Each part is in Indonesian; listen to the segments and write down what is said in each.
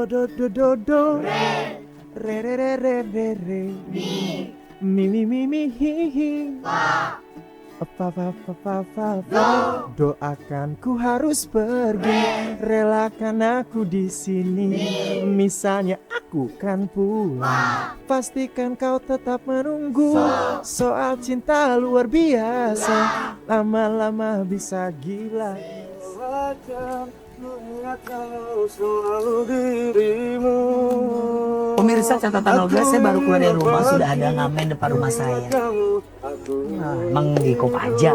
do do do do, re re re re re re, mi hi hi, fa fa fa fa fa fa. Doakan ku harus pergi, relakan aku di sini. Misalnya aku kan pulang, pastikan kau tetap menunggu. Soal cinta luar biasa, lama-lama bisa gila. Pemirsa catatan Olga, saya baru keluar dari rumah sudah ada ngamen depan rumah saya. Emang di Kopaja.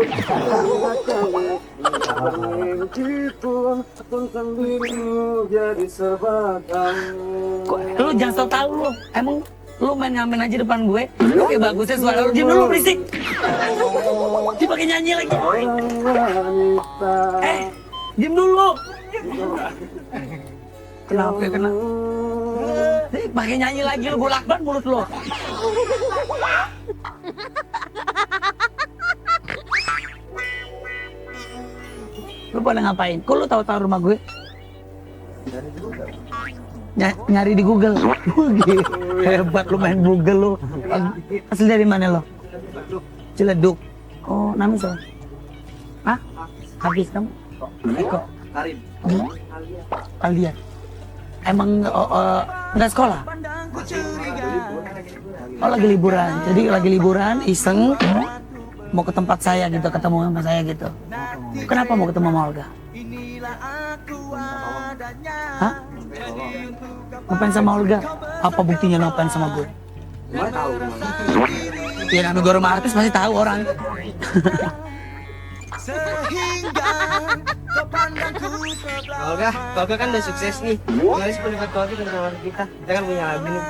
Kok lu jangan sok tahu lu. Emang lu main ngamen aja depan gue. Lu kayak bagusnya suara lu. Diam dulu berisik. Dipakai nyanyi lagi. Diam dulu. Kenapa? Pakai nyanyi lagi lu, gue lakban mulut lu. Lu pada ngapain? Kok lu tahu-tahu rumah gue? Nyari di Google. Hebat lu main Google lu. Asli dari mana lo? Ciledug. Oh, namanya siapa? Hah? Habis kamu? Eko. Karim. Kalian. Emang nggak sekolah? Oh, lagi liburan. Jadi lagi liburan, iseng mau ke tempat saya gitu, ketemu sama saya gitu. Kenapa mau ketemu sama Olga? Hah? Ngapain sama Olga? Apa buktinya ngapain sama gue? Ya namanya gue rumah artis pasti tahu orang. Olga kan udah sukses nih. Garis pendapat Olga dengan kita. Kita kan punya lagu nih.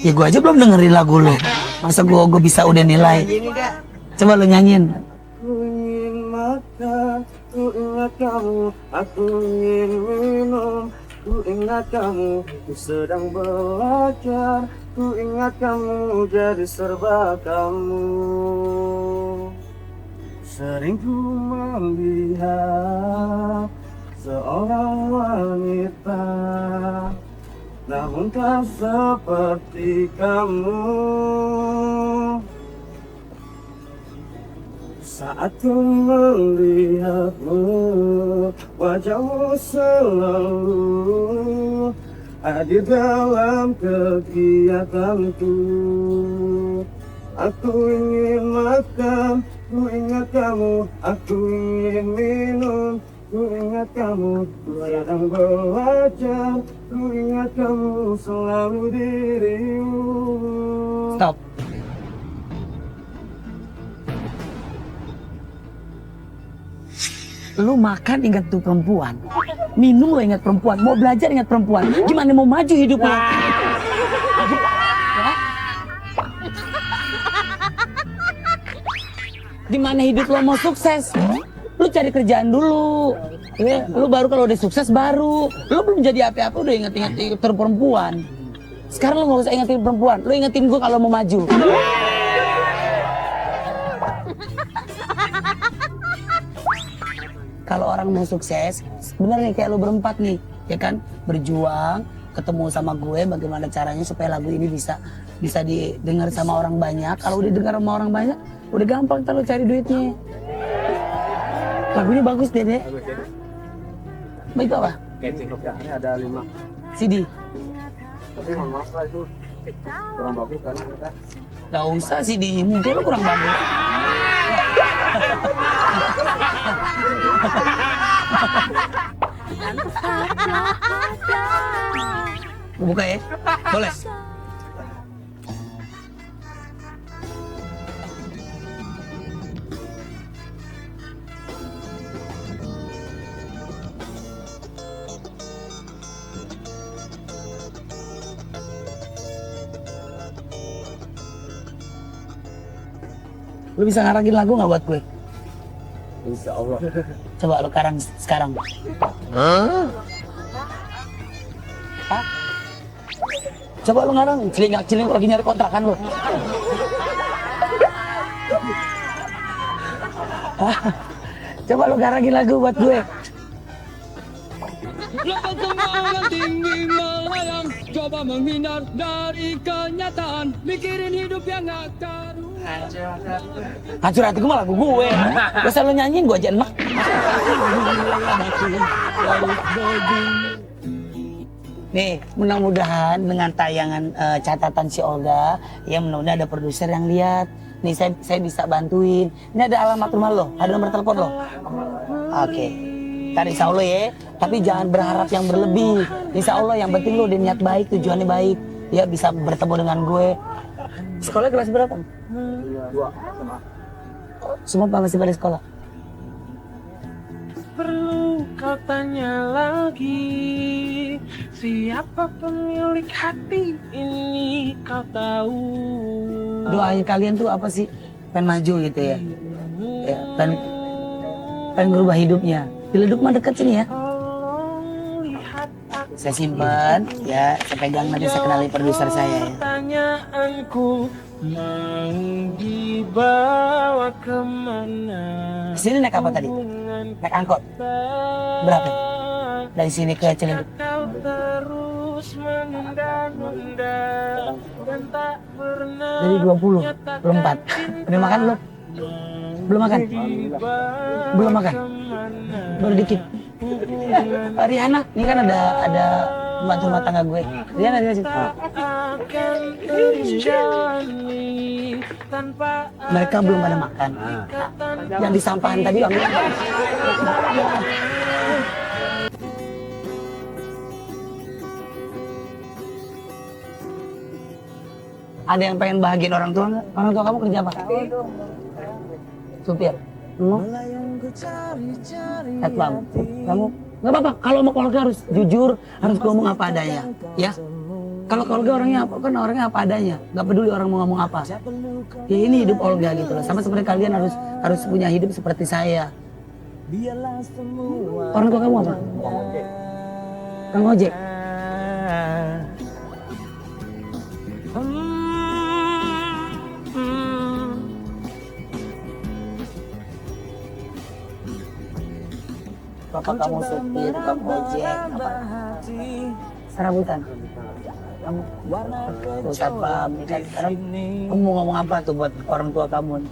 Ya gue aja belum dengerin lagu lo. Masa gue bisa udah nilai? Ini enggak. Coba lo nyanyiin. Aku ingin makan, ku ingat kamu, aku ingin minum, ku ingat kamu, ku sedang belajar, ku ingat kamu, jadi serba kamu. Sering ku melihat seorang wanita, namun tak seperti kamu. Saat ku melihatmu, wajahmu selalu hadir dalam kegiatanku. Aku ingin makan, ku ingat kamu, aku ingin minum, ku ingat kamu, ku sedang belajar, ku ingat kamu, selalu dirimu. Stop. Lu makan ingat tuh perempuan, minum lo ingat perempuan, mau belajar ingat perempuan, gimana mau maju hidup lo? Gimana hidup lo mau sukses? Lu cari kerjaan dulu, ya, lu baru kalau udah sukses baru, lu belum jadi apa-apa udah ingat-ingat perempuan. Sekarang lu nggak usah ingetin perempuan, lu ingetin gua kalau mau maju. Kalau orang mau sukses, bener nih kayak lo berempat nih, ya kan? Berjuang, ketemu sama gue, bagaimana caranya supaya lagu ini bisa didengar sama orang banyak. Kalau udah dengar sama orang banyak, udah gampang ntar lo cari duitnya. Lagunya bagus deh, deh. Itu apa? Ini ada 5 CD. tapi mohon maaf lah itu kurang bagus kan kita. Gak usah CD, mungkin lo kurang bagus. Buka ya? Boleh? Lu bisa ngarangin lagu nggak buat gue? Insya Allah. Coba lu sekarang. Hah? Coba lu ngarang, celingak lagi nyari kontrakan lu. Coba lu ngarangin lagu buat gue. Lepas semua tinggi malam. Coba menghindar dari kenyataan, mikirin hidup yang gak karu. Hancur hatiku malah gue. Gue selalu nyanyiin gue aja enak. Nih, mudah-mudahan dengan tayangan catatan si Olga, ya mudah-mudahan ada produser yang lihat. Nih saya bisa bantuin. Ini ada alamat rumah lo, ada nomor telepon lo. Oke. Tadi insya Allah ya, tapi jangan berharap yang berlebih. Insya Allah yang penting lo udah niat baik, tujuannya baik. Ya bisa bertemu dengan gue. Sekolah kelas berapa? 2. Semua masih pada sekolah? Perlu kau tanya lagi, siapa pemilik hati ini kau tahu. Doanya kalian tuh apa sih? Pengen maju gitu ya? Ya pengen berubah hidupnya. Dileduk mah deket sini ya. Saya simpan, ya saya pegang nanti saya kenali produser saya ya. Pertanyaanku mau dibawa kemana? Sini naik apa tadi? Naik angkot. Berapa? Dari sini ke Ciledug. Kau terus menunda-nunda dan tak pernah Dari 20, belum 4. Udah makan belum? Belum makan? Belum makan? Baru dikit. Rihanna, ini kan ada pembantu rumah tangga gue. Rihanna di sini. Mereka belum pada makan. Yang di sampahan tadi ambil. Ada yang pengen bahagian orang tua nggak? Orang tua kamu kerja apa? Supir. Satpam. Kamu nggak apa-apa. Kalau mau keluarga harus jujur, harus ngomong apa adanya, ya. Kalau keluarga orangnya apa kan orangnya apa adanya, nggak peduli orang mau ngomong apa. Ya ini hidup Olga gitu loh. Sama seperti kalian harus punya hidup seperti saya. Orang tua kamu apa? Kang ojek. Bapak kamu supir, kamu ojek, apa? Serabutan. Kamu satpam, kan sekarang kamu mau ngomong apa tuh buat orang tua kamu?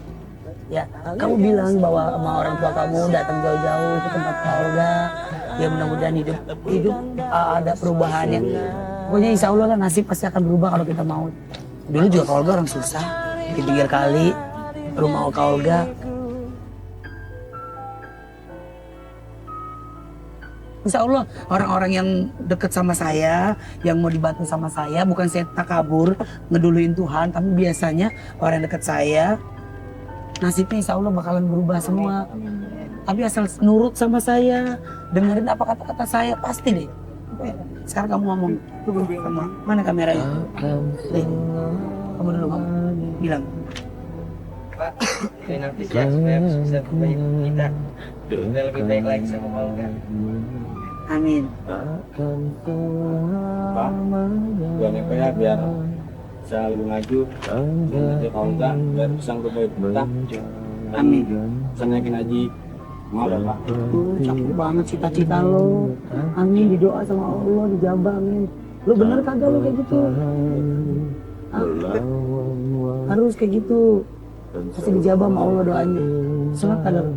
Ya, kamu bilang bahwa sama orang tua kamu datang jauh-jauh ke tempat Kak Olga. Ya mudah-mudahan hidup ada perubahannya. Pokoknya insya Allah lah nasib pasti akan berubah kalau kita mau. Dulu juga Kak Olga orang susah, pikir kali rumah Kak Olga. Insya Allah orang-orang yang deket sama saya, yang mau dibantu sama saya, bukan saya takabur ngeduluin Tuhan, tapi biasanya orang yang deket saya, nasibnya insya Allah bakalan berubah semua. Tapi asal nurut sama saya, dengerin apa kata-kata saya, pasti deh. Sekarang kamu ngomong, mana kameranya? Nih, kamu dulu ngomong, bilang. Pak, nanti ya supaya bisa berbaik kita. Supaya lebih baik lagi sama Olga. Amin. Pak, buat ya biar bisa lebih maju. Nanti Olga biar bisa berbaik kita. Amin. Bisa naikin haji. Mau ya Pak? Cakep banget cita-cita lo. Amin, didoa sama Allah, dijabah, amin. Lo bener kagak lo kayak gitu? Harus kayak gitu. Pasti dijabah sama Allah doanya. Sholat kagak lo?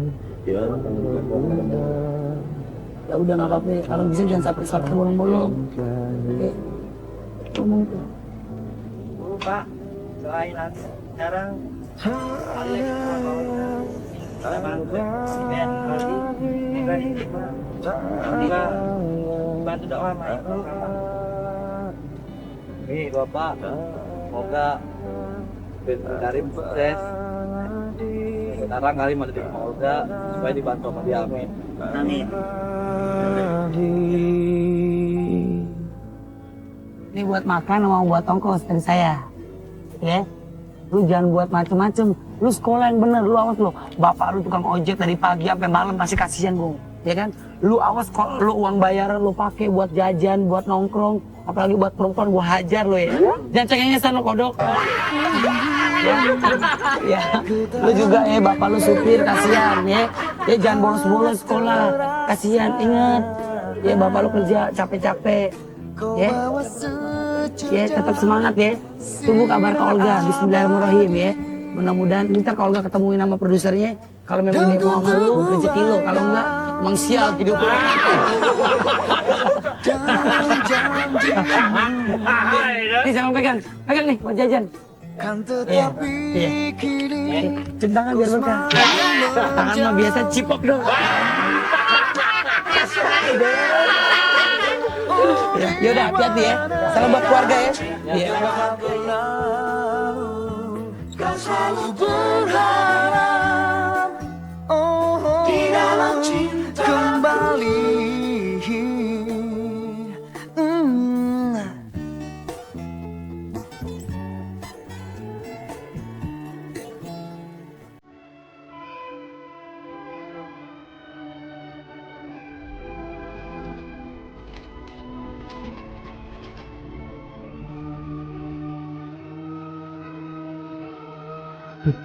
Ya udah nggak apa-apa, kalau bisa jangan sampai sholat bolong-bolong. Oke, ngomong tuh. Pak, selain sekarang bantu doa sama ibu. Nih Bapak, semoga Karim sukses. Sekarang Karim ada di rumah Olga supaya dibantu sama dia, amin. Amin. Ini buat makan sama buat ongkos dari saya, ya. Lu jangan buat macem-macem. Lu sekolah yang bener, lu awas lu. Bapak lu tukang ojek dari pagi sampai malam masih kasihan gue, ya kan? Lu awas kalau lu uang bayaran lu pakai buat jajan, buat nongkrong, apalagi buat perempuan gua hajar lu ya. Jangan cengengesan lu kodok. Ya, lu juga bapak lu supir kasihan ya. Ya jangan bolos-bolos sekolah, kasihan ingat. Ya bapak lu kerja capek-capek. Ya. ya, tetap semangat ya. Tunggu kabar Kak Olga. Bismillahirrahmanirrahim ya. Mudah-mudahan ntar Kak Olga ketemuin sama produsernya. Kalau memang dia mau sama lu, rezeki lu. Kalau enggak, emang sial hidup lu. Nih jangan pegang nih buat jajan. Iya. Cium tangan biar berkah. Tangan mah biasa cipok dong. Yaudah, hati-hati ya. Salam buat keluarga ya. Iya. Kau selalu berharap di dalam cinta kembali.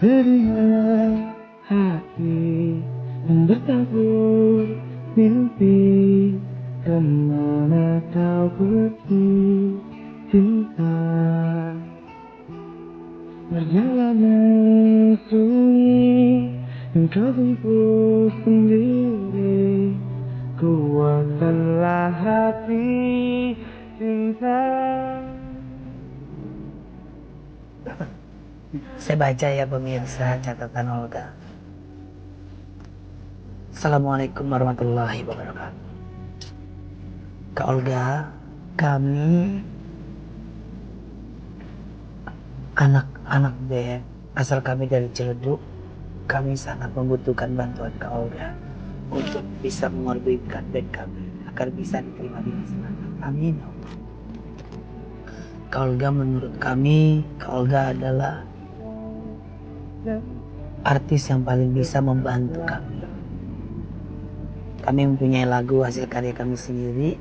Berilah hati yang bertabur mimpi, kemana kau pergi cinta. Perjalanan sunyi yang kau tempuh sendiri, kuatkanlah hati cinta. Saya baca ya pemirsa catatan Olga. Assalamualaikum warahmatullahi wabarakatuh. Kak Olga, kami anak-anak band asal kami dari Ciledug, kami sangat membutuhkan bantuan Kak Olga untuk bisa mengorbitkan band kami agar bisa diterima di masyarakat. Amin. Kak Olga, menurut kami, Kak Olga adalah artis yang paling bisa membantu kami. Kami mempunyai lagu hasil karya kami sendiri,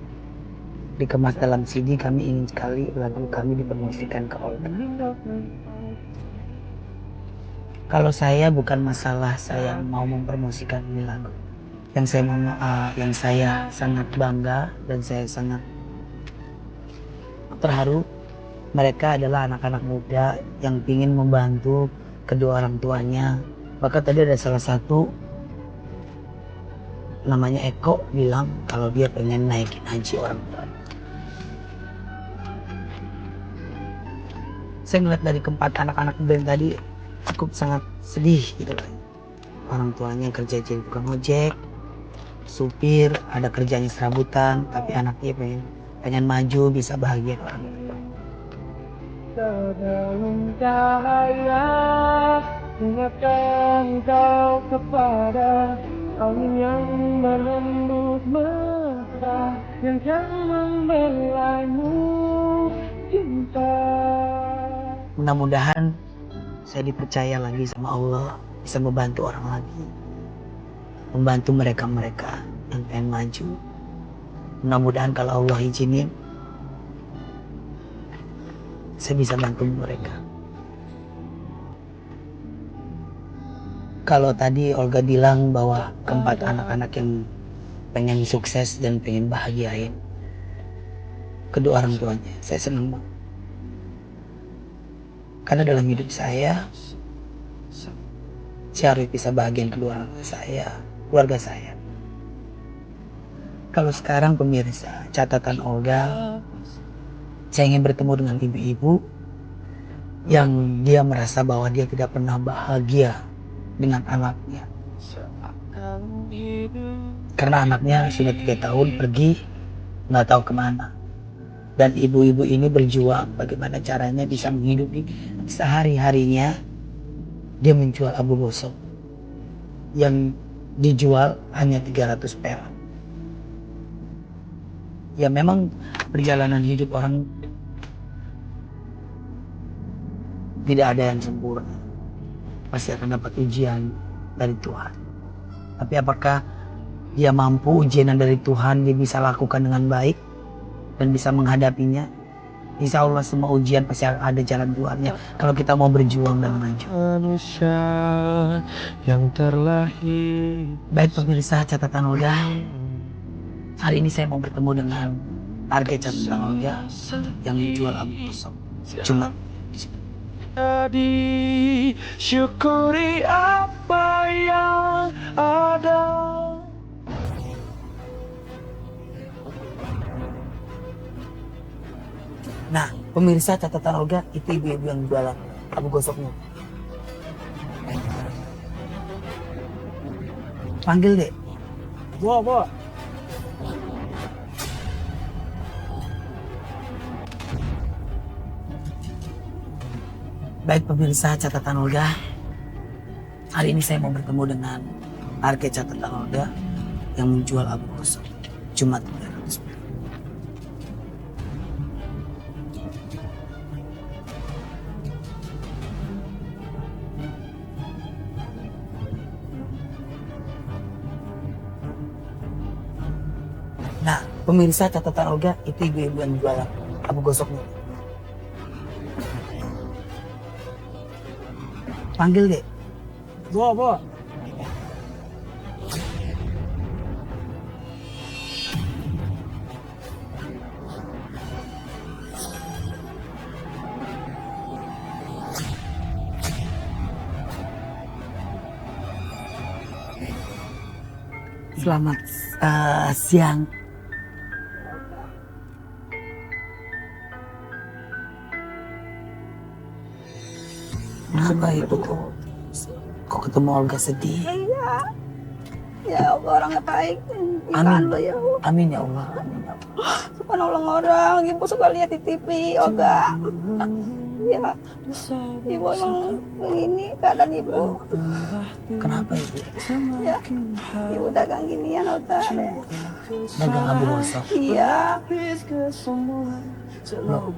dikemas dalam CD. Kami ingin sekali lagu kami dipromosikan ke Olga. Kalau saya bukan masalah saya mau mempromosikan ini lagu. Yang saya sangat bangga dan saya sangat terharu, mereka adalah anak-anak muda yang ingin membantu kedua orang tuanya. Maka tadi ada salah satu namanya Eko bilang kalau dia pengen naikin haji orang tuanya. Saya ngeliat dari keempat anak-anak band tadi cukup sangat sedih gitu lah. Orang tuanya kerja jadi tukang ojek, supir, ada kerjanya serabutan, tapi anaknya pengen maju, bisa bahagia orang tua. Dalam cahaya ingatkan kau kepada angin yang merembus mesra yang kan membelaimu cinta. Mudah-mudahan saya dipercaya lagi sama Allah, bisa membantu orang lagi, membantu mereka-mereka yang pengen maju. Mudah-mudahan kalau Allah izinin, saya bisa bantu mereka. Kalau tadi Olga bilang bahwa keempat anak-anak yang pengen sukses dan pengen bahagiain kedua orang tuanya, saya senang banget. Karena dalam hidup saya harus bisa bahagiain kedua orang tua saya, keluarga saya. Kalau sekarang pemirsa, catatan Olga, saya ingin bertemu dengan ibu-ibu yang dia merasa bahwa dia tidak pernah bahagia dengan anaknya. Karena anaknya sudah 3 tahun pergi, nggak tahu kemana. Dan ibu-ibu ini berjuang bagaimana caranya bisa menghidupi sehari-harinya. Dia menjual abu gosok yang dijual hanya 300 perak. Ya memang perjalanan hidup orang tidak ada yang sempurna, pasti akan dapat ujian dari Tuhan. Tapi apakah dia mampu ujian dari Tuhan dia bisa lakukan dengan baik dan bisa menghadapinya? Insya Allah semua ujian pasti ada jalan keluarnya kalau kita mau berjuang dan maju. Manusia yang terlahir. Baik pemirsa catatan Olga, hari ini saya mau bertemu dengan harga catatan Olga yang menjual abu kosong cuma Jadi syukuri apa yang ada. nah pemirsa catatan Olga itu ibu-ibu yang jualan abu gosoknya. Panggil dek. Bawa. Baik pemirsa catatan Olga, hari ini saya mau bertemu dengan harga catatan Olga yang menjual abu kosong cuma 300. Nah, pemirsa catatan Olga itu ibu-ibu yang jualan abu gosoknya. Panggil dek. Bawa. Selamat siang. Kenapa itu kok ketemu Olga sedih? Iya. Ya Allah orangnya baik. Amin. Ikan ya Allah. Amin ya Allah. Suka nolong orang. Ibu suka lihat di TV. Olga. Iya. Ibu emang begini keadaan ibu. Kenapa ibu? Ya. Ibu dagang ginian Olga. Dagang abu gosok. Iya. Loh,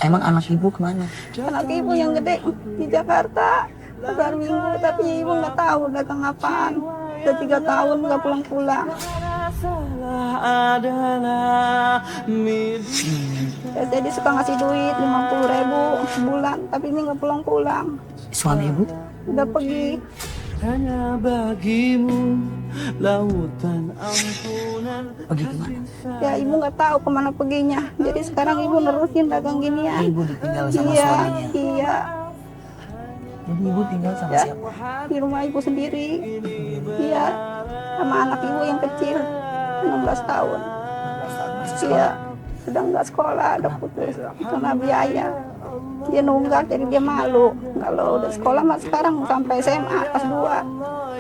emang anak ibu kemana? Anak ibu yang gede di Jakarta. Baru minggu tapi ibu nggak tahu dagang apaan. Udah 3 tahun nggak pulang-pulang. Ya, jadi suka ngasih duit 50.000 sebulan, tapi ini nggak pulang-pulang. Suami ibu? Udah pergi. Hanya bagimu lautan ampunan. Pergi kemana? Ya ibu nggak tahu kemana perginya. Jadi sekarang ibu nerusin dagang ginian. Ibu ditinggal sama Iya, suaminya. iya. Jadi ibu tinggal sama Ya, siapa? di rumah ibu sendiri. Iya, sama anak ibu yang kecil, 16 tahun. Masih Iya, sekolah? sedang nggak sekolah, udah putus karena biaya. Dia nunggak, jadi dia malu. Kalau udah sekolah mas sekarang sampai SMA kelas 2.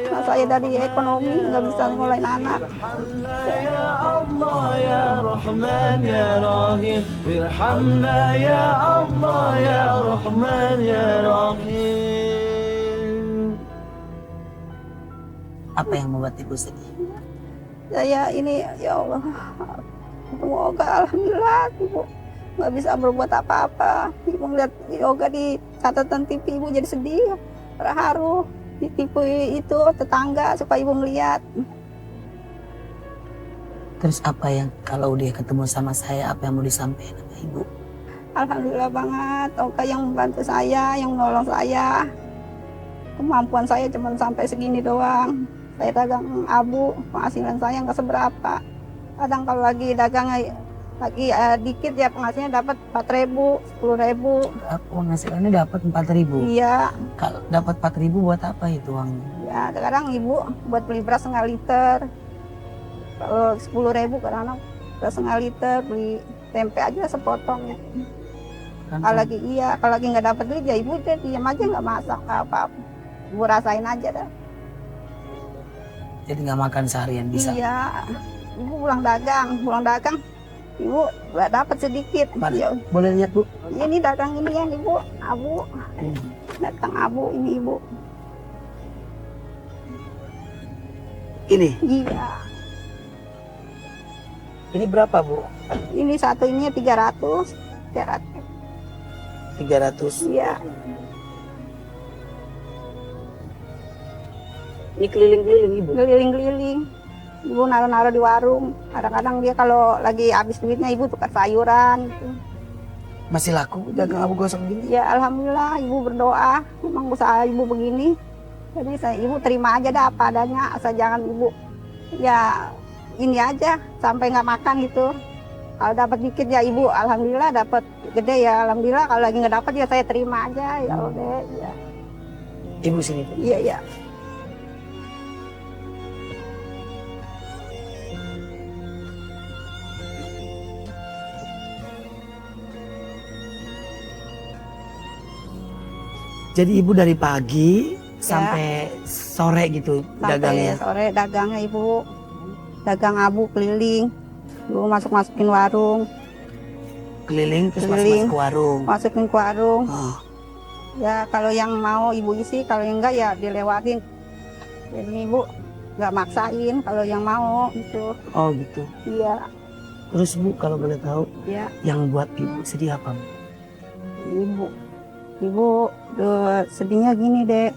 Nah, saya dari ekonomi nggak bisa ngolain anak. Ya Allah ya Rahman ya Rahim, irhamna ya Allah ya Rahman ya Rahim. Apa yang membuat ibu sedih? Saya ini ya Allah, semoga alhamdulillah ibu nggak bisa berbuat apa-apa. Ibu ngeliat yoga di catatan TV ibu jadi sedih, terharu. Ditipu itu tetangga supaya ibu ngeliat. Terus apa yang kalau dia ketemu sama saya, apa yang mau disampaikan sama ibu? Alhamdulillah banget, Oka yang membantu saya, yang menolong saya. Kemampuan saya cuma sampai segini doang. Saya dagang abu, penghasilan saya nggak seberapa. Kadang kalau lagi dagang lagi dikit ya penghasilannya dapat 4.000, 10.000. Penghasilannya dapat 4.000. Iya, Kalau dapat 4.000 buat apa itu uangnya? ya sekarang ibu buat beli beras 0,5 liter. Kalau 10.000 kadang beras 0,5 liter, beli tempe aja sepotong. Kan Kalau lagi kalau lagi nggak dapat duit ya ibu deh diam aja nggak masak apa-apa. Ibu rasain aja dah. jadi nggak makan seharian bisa. Iya, ibu pulang dagang, ibu nggak dapat sedikit. Mana? Ya, Boleh lihat bu? ini dagang ini yang ibu abu, datang abu ini ibu. Ini, Iya, ini berapa bu? ini satu ini 300, 300. Iya, Ini keliling-keliling ibu. keliling-keliling. Ibu naruh-naruh di warung. Kadang-kadang dia kalau lagi habis duitnya ibu tukar sayuran gitu. Masih laku dagang abu gosong gini? Ya alhamdulillah ibu berdoa, memang usaha ibu begini. Jadi ibu terima aja dah apa adanya, asal jangan ibu ya ini aja sampai nggak makan gitu. Kalau dapat dikit ya ibu, alhamdulillah dapat gede ya, alhamdulillah. Kalau lagi nggak dapat ya saya terima aja ya udah. Ya. Ibu sini Bu. Iya iya. Jadi ibu dari pagi sampai sore gitu dagangnya. Sampai sore dagangnya ibu, dagang abu keliling, ibu masukin warung, Keliling terus Keliling. masuk ke warung. masukin ke warung. Oh, Ya kalau yang mau ibu isi, kalau yang enggak ya dilewatin. Jadi ibu nggak maksain kalau yang mau itu. oh gitu. Iya, Terus Bu kalau boleh tahu iya yang buat ibu sedih apa Bu? ibu. Ibu sedihnya gini dek.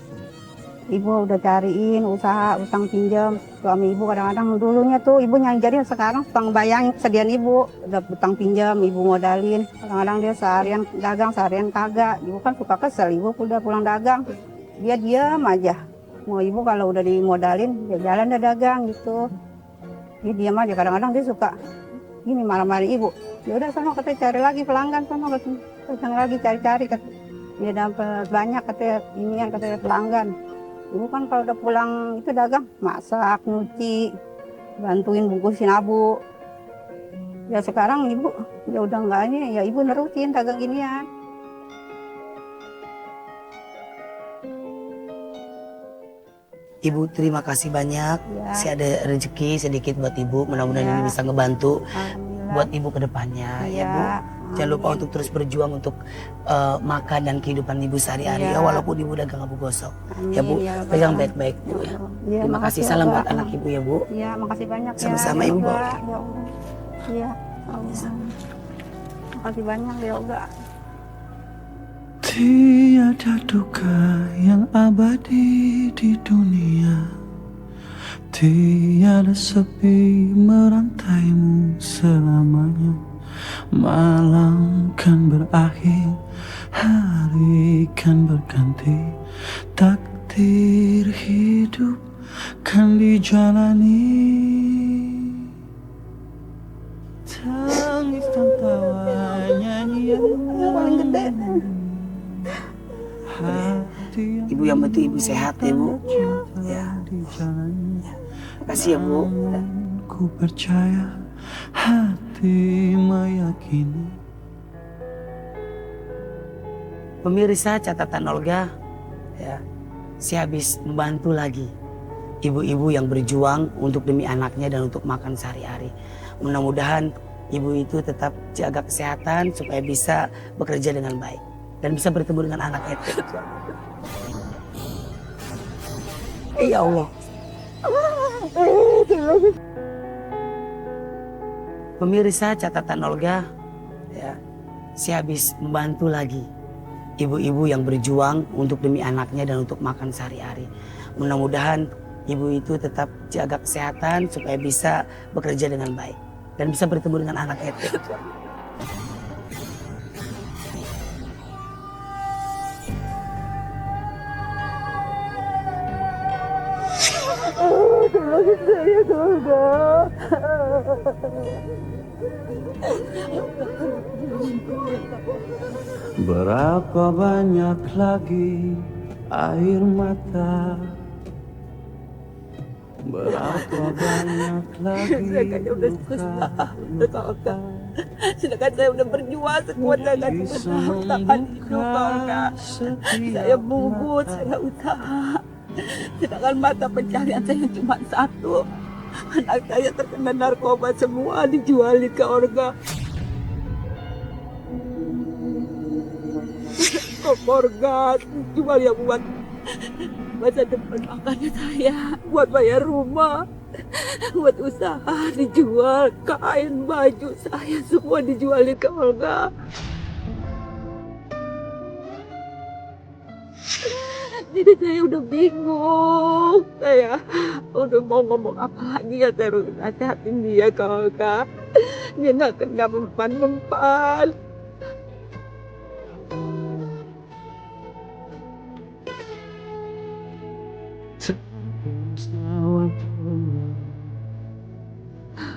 Ibu udah cariin usaha, utang pinjam. Suami ibu kadang-kadang dulunya tuh ibu jadi sekarang suka bayang kesedihan ibu. Udah utang pinjam, ibu modalin. Kadang-kadang dia seharian dagang, seharian kagak. Ibu kan suka kesel, ibu udah pulang dagang. Dia diam aja. Mau ibu kalau udah dimodalin, dia jalan dia dagang gitu. Dia diam aja, kadang-kadang dia suka gini marah-marah ibu. Ya udah sana katanya cari lagi pelanggan, sana katanya lagi cari-cari. Dia dapat banyak katanya inian katanya pelanggan. Ibu kan kalau udah pulang itu dagang, masak, nyuci, bantuin bungkusin abu. Ya sekarang ibu ya udah enggak ini, ya ibu nerusin dagang ginian. Ibu terima kasih banyak. Ya, Masih ada rezeki sedikit buat ibu. Mudah-mudahan Ya. ini bisa ngebantu alhamdulillah. buat ibu ke depannya ya Bu. Jangan lupa untuk terus berjuang untuk makan dan kehidupan ibu sehari-hari ya, Ya. walaupun ibu dagang abu gosok. Amin, Ya Bu, ya, pegang Bapak. baik-baik Bu ya. Iya, Terima kasih, makasih, salam Bapak. buat anak ibu ya Bu. Iya, makasih banyak ya. Sama-sama, Ya Ibu. Allah, ya Allah. Iya, Allah. Makasih banyak ya Allah. Tiada duka yang abadi di dunia, tiada sepi merantaimu selamanya. Malam kan berakhir, hari kan berganti, takdir hidup kan dijalani. Tangis dan tawa nyanyian Paling gede. hati yang Ibu yang penting ibu sehat ya Bu. Ya. di jalannya. Kasih ya Bu. Ku percaya, hati meyakini. Pemirsa catatan Olga, ya, si habis membantu lagi ibu-ibu yang berjuang untuk demi anaknya dan untuk makan sehari-hari. Mudah-mudahan ibu itu tetap jaga kesehatan supaya bisa bekerja dengan baik dan bisa bertemu dengan anaknya. Ya Allah. Pemirsa catatan Olga, ya, si habis membantu lagi ibu-ibu yang berjuang untuk demi anaknya dan untuk makan sehari-hari. Mudah-mudahan ibu itu tetap jaga kesehatan supaya bisa bekerja dengan baik dan bisa bertemu dengan anaknya. Berapa banyak lagi air mata, berapa banyak lagi luka, Sedangkan saya udah berjuang sekuat tenaga bertahan hidup keluarga. Saya bungkus, saya usaha. Sedangkan mata pencarian saya cuma satu. Anak saya terkena narkoba semua dijualin ke orga. Ke orga jual ya buat masa depan makanya saya, buat bayar rumah, buat usaha dijual, kain baju saya semua dijualin ke Olga. Jadi saya udah bingung, saya udah mau ngomong apa lagi ya, saya harus nasihatin dia ke Olga. Dia nggak mempan-mempan.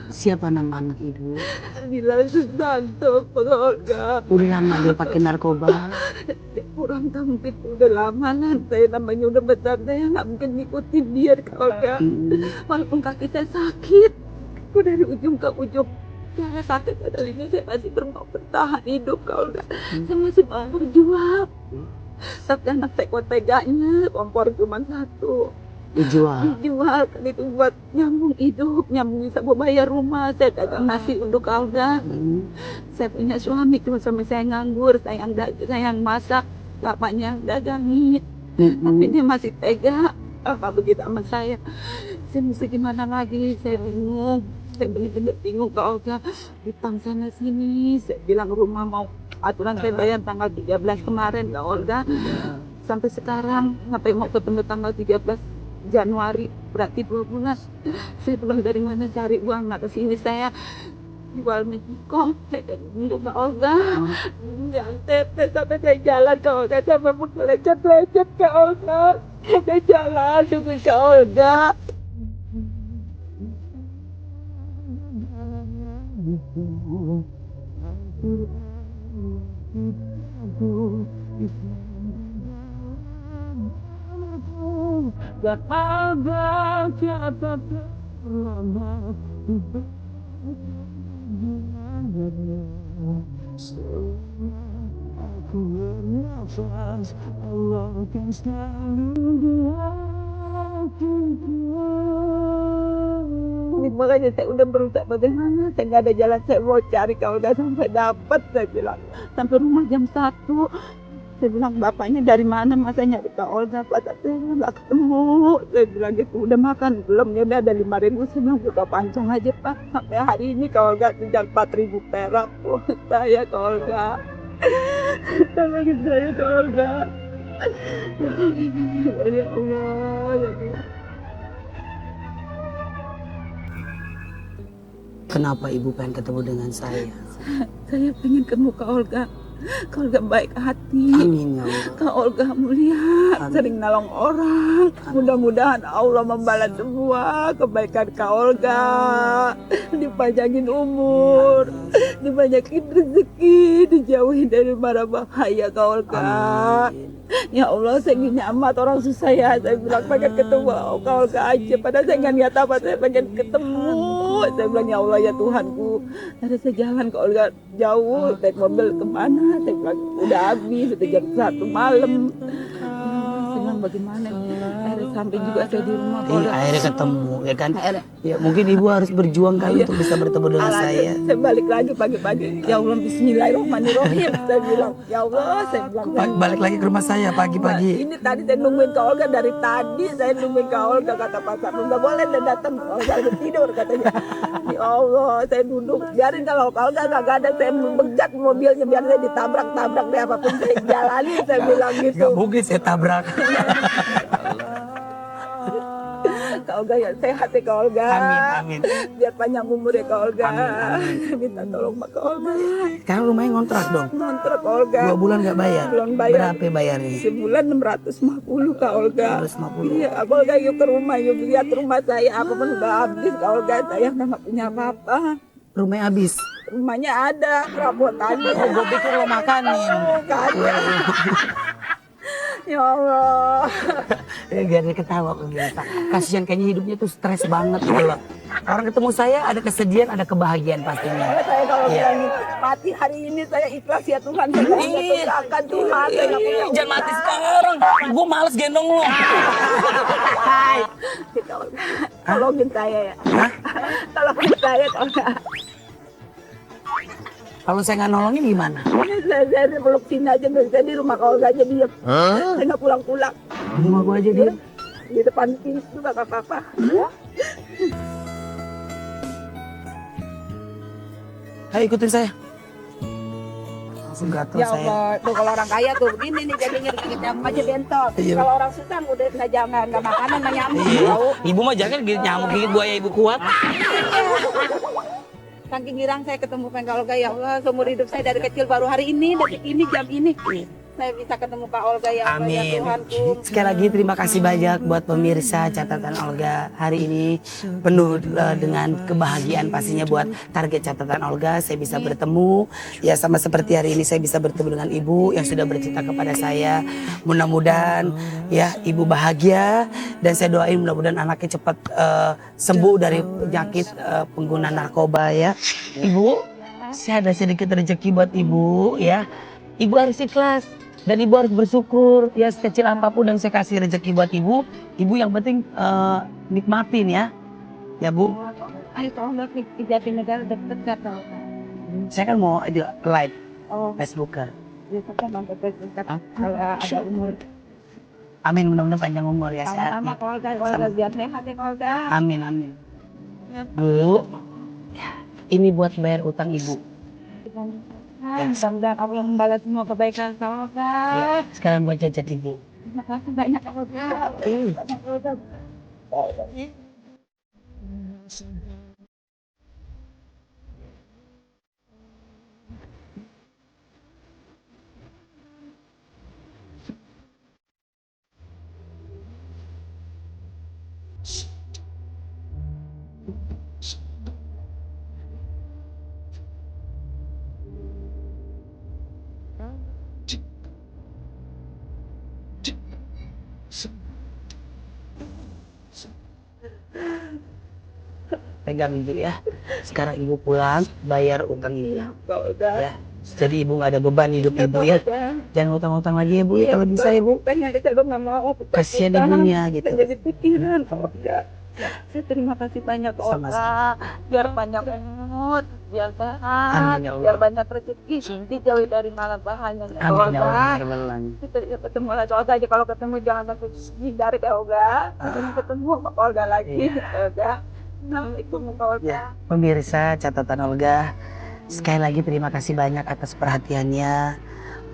Si Siapa nama anak ibu? Nila Susanto, Kak Olga. Udah lama dia pakai narkoba. Kurang tahu itu udah lama lah. Saya namanya udah besar, saya nggak mungkin ngikutin dia, Kak Olga. Walaupun kaki saya sakit, aku dari ujung ke ujung. Saya sakit pada ini, saya masih mau bertahan hidup, Kak Olga. Saya masih mau berjuang. Tapi anak saya kuat teganya, kompor cuma satu. Dijual. Dijual kan itu buat nyambung hidup, nyambung bisa buat bayar rumah. Saya dagang nasi untuk Kak Olga. Saya punya suami, cuma suami saya nganggur, saya yang masak, bapaknya yang dagangin. Tapi dia masih tega apa begitu sama saya. Saya mesti gimana lagi, saya bingung. Saya benar-benar bingung Kak Olga. Utang sana sini, saya bilang rumah mau aturan saya bayar tanggal 13 kemarin Kak Olga. Sampai sekarang, sampai mau ketemu tanggal 13 Januari, berarti 2 bulan. Saya belum dari mana cari uang, nggak kesini saya jual mejikom, saya untuk Kak Olga. Yang tepet sampai saya jalan Kak Olga, sampai lecet-lecet Kak Olga. Saya jalan tunggu Kak Olga. Gak ada kata terlambat. Aku bernafas, Allah akan selalu di hatiku. Makanya saya udah berusaha bagaimana, saya nggak ada jalan, saya mau cari kalau udah sampai dapat, saya bilang. Sampai rumah jam 1. Saya bilang, bapaknya dari mana, masa nyari Kak Olga, Pak, saya nggak ketemu. Saya bilang gitu, udah makan belum? Ya udah ada 5.000, saya bilang buka pancong aja Pak. Sampai hari ini Kak Olga tinggal 4.000 perak. Oh, saya Kak Olga. Tolongin saya Kak Olga. Ya Allah, ya Allah. Kenapa ibu pengen ketemu dengan saya? Saya pengen ketemu Kak Olga. Kak Olga baik hati. Amin ya Allah. Kak Olga mulia, sering nolong orang. Mudah-mudahan Allah membalas semua kebaikan Kak Olga. Dipanjangin umur, dibanyakin rezeki, dijauhin dari mara bahaya Kak Olga. Amin. Ya Allah, saya gini amat orang susah ya. Saya bilang pengen ketemu Kak Olga aja. Padahal saya nggak niat apa, saya pengen ketemu. Saya bilang ya Allah ya Tuhanku. Ada saya jalan Kak Olga jauh, naik mobil kemana? Saya bilang udah habis, udah jam 1 malam. Saya bilang bagaimana? Akhirnya sampai juga saya di rumah Kak Olga. Akhirnya ketemu, ya kan? Ya mungkin ibu harus berjuang kali untuk bisa bertemu dengan saya. Saya balik lagi pagi-pagi. Ya Allah, Bismillahirrahmanirrahim. Saya bilang, ya Allah, saya bilang. Balik lagi ke rumah saya pagi-pagi. Ini tadi saya nungguin Kak Olga dari tadi. Saya nungguin Kak Olga, kata Pak Sarno. Nggak boleh dia datang. Olga udah tidur katanya. Ya Allah, saya duduk. Biarin kalau Kak Olga nggak ada, saya begat mobilnya. Biar saya ditabrak-tabrak deh apapun saya jalani. Saya bilang gitu. Gak mungkin saya tabrak. Kak Olga ya sehat ya Kak Olga. Amin. Biar panjang umur ya Kak Olga. Amin. Minta tolong sama Kak Olga. Sekarang rumahnya ngontrak dong. Ngontrak Kak Olga. 2 bulan gak bayar? Belum bayar. Berapa bayarnya? Sebulan 650 Kak Olga. 650. Iya Kak Olga, yuk ke rumah, yuk lihat rumah saya. Apapun udah habis Kak Olga. Saya udah gak punya apa-apa. Rumahnya habis? Rumahnya ada, perabotannya. Oh, gue pikir lo makanin. Kan. Ya Allah. Biar dia ketawa pemirsa. Kasihan kayaknya hidupnya tuh stres banget gitu loh. Orang ketemu saya ada kesedihan, ada kebahagiaan pastinya. Saya kalau Iya. bilang mati hari ini saya ikhlas ya Tuhan. Saya nggak punya tuntutan Tuhan. Saya nggak punya Jangan mati sekarang. Gue males gendong lo. Tolongin saya ya. Tolongin saya kalau nggak. Kalau saya nggak nolongin gimana? Saya peluk sini aja, saya di rumah Kak Olga aja diam. Saya nggak pulang-pulang. Di rumah gue aja dia. Di depan pintu nggak apa-apa. Ayo ikutin saya. Langsung gatel Ya saya. Allah, tuh kalau orang kaya tuh begini nih jadinya dikit nyamuk aja bentol. Iya. Kalau orang susah udah nggak makanan nggak nyamuk. Iya. Tahu? Ibu mah jangan gigit nyamuk, gigit buaya ibu kuat. Saking girang saya ketemu Kak Olga, ya Allah, seumur hidup saya dari kecil baru hari ini, detik ini, jam ini. saya bisa ketemu Kak Olga ya Allah ya Amin. Tuhanku. Sekali lagi terima kasih banyak buat pemirsa catatan Olga. Hari ini penuh dengan kebahagiaan pastinya buat target catatan Olga. Saya bisa bertemu, ya sama seperti hari ini saya bisa bertemu dengan ibu yang sudah bercerita kepada saya. Mudah-mudahan ya ibu bahagia dan saya doain mudah-mudahan anaknya cepat sembuh dari penyakit pengguna narkoba ya. Ibu, saya ada sedikit rezeki buat ibu ya. Ibu harus ikhlas dan ibu harus bersyukur ya sekecil apapun yang saya kasih rezeki buat ibu. Ibu yang penting nikmatin ya. Ya Bu. Ayo tolong dong di Jatinegara deket gak tau. Saya kan mau live Oh, Facebook kan. itu kan dekat kalau ada umur. Amin, mudah-mudahan panjang umur ya sehat. Sama-sama Kak Olga, Olga biar sehat ya Kak Olga. Amin, amin. Bu, ya, ini buat bayar utang ibu. Mudah-mudahan Allah membalas semua kebaikan Kak Olga. Ya, sekarang buat jajan ibu. Terima kasih banyak Kak Olga. Banyak Kak Olga. Pegang ibu ya. Sekarang ibu pulang, bayar utang ibu. Ya. Jadi ibu nggak ada beban hidup ibu ya. Jangan utang-utang lagi ya bu. Kalau bisa ya bu. Banyak kita nggak mau. Kasihan ibunya gitu. Jadi pikiran Kak Olga. Saya terima kasih banyak Kak Olga. Biar banyak umur, biar sehat, Amin, ya Allah. biar banyak rezeki, dijauhi dari malam bahaya. Kak Amin ya Olga. Allah. Kita ya ketemu lagi Olga aja kalau ketemu jangan sampai hindari Kak Olga. Ketemu Kak Olga lagi. Kak Olga. Assalamualaikum Kak Olga. Ya, pemirsa catatan Olga, sekali lagi terima kasih banyak atas perhatiannya.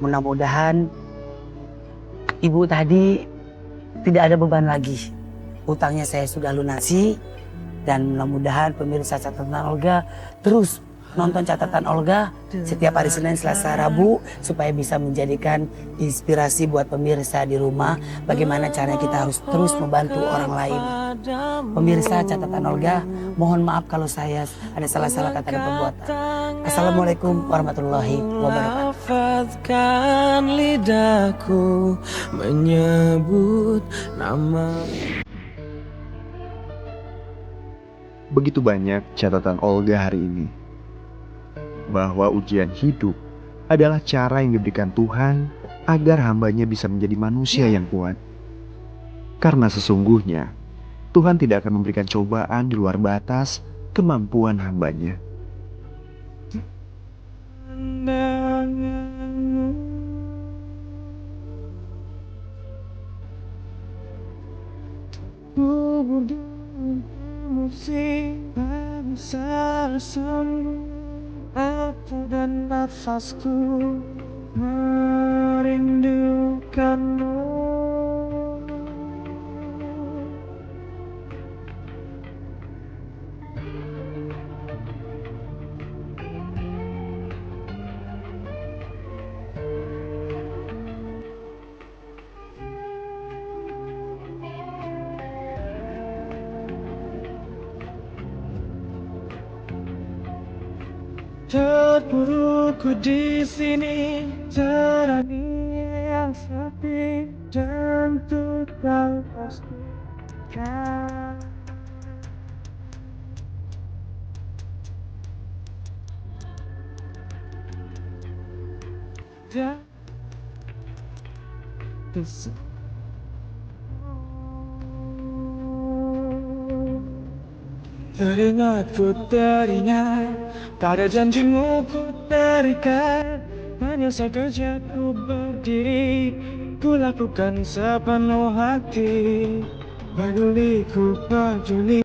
Mudah-mudahan ibu tadi tidak ada beban lagi. Utangnya saya sudah lunasi dan mudah-mudahan pemirsa catatan Olga terus nonton catatan Olga setiap hari Senin, Selasa, Rabu supaya bisa menjadikan inspirasi buat pemirsa di rumah bagaimana caranya kita harus terus membantu orang lain. Pemirsa catatan Olga, mohon maaf kalau saya ada salah-salah kata dan perbuatan. Assalamualaikum warahmatullahi wabarakatuh. Lafazkan lidahku menyebut nama. Begitu banyak catatan Olga hari ini. Bahwa ujian hidup adalah cara yang diberikan Tuhan agar hambanya bisa menjadi manusia yang kuat. Karena sesungguhnya Tuhan tidak akan memberikan cobaan di luar batas kemampuan hambanya. Aku dan nafasku merindukanmu. Terpurukku di sini, terani yang sepi dan tak pastikan. Dan teringat pada janjimu ku terikat. Menyesal kerja ku berdiri, ku lakukan sepenuh hati. Peduli ku peduli.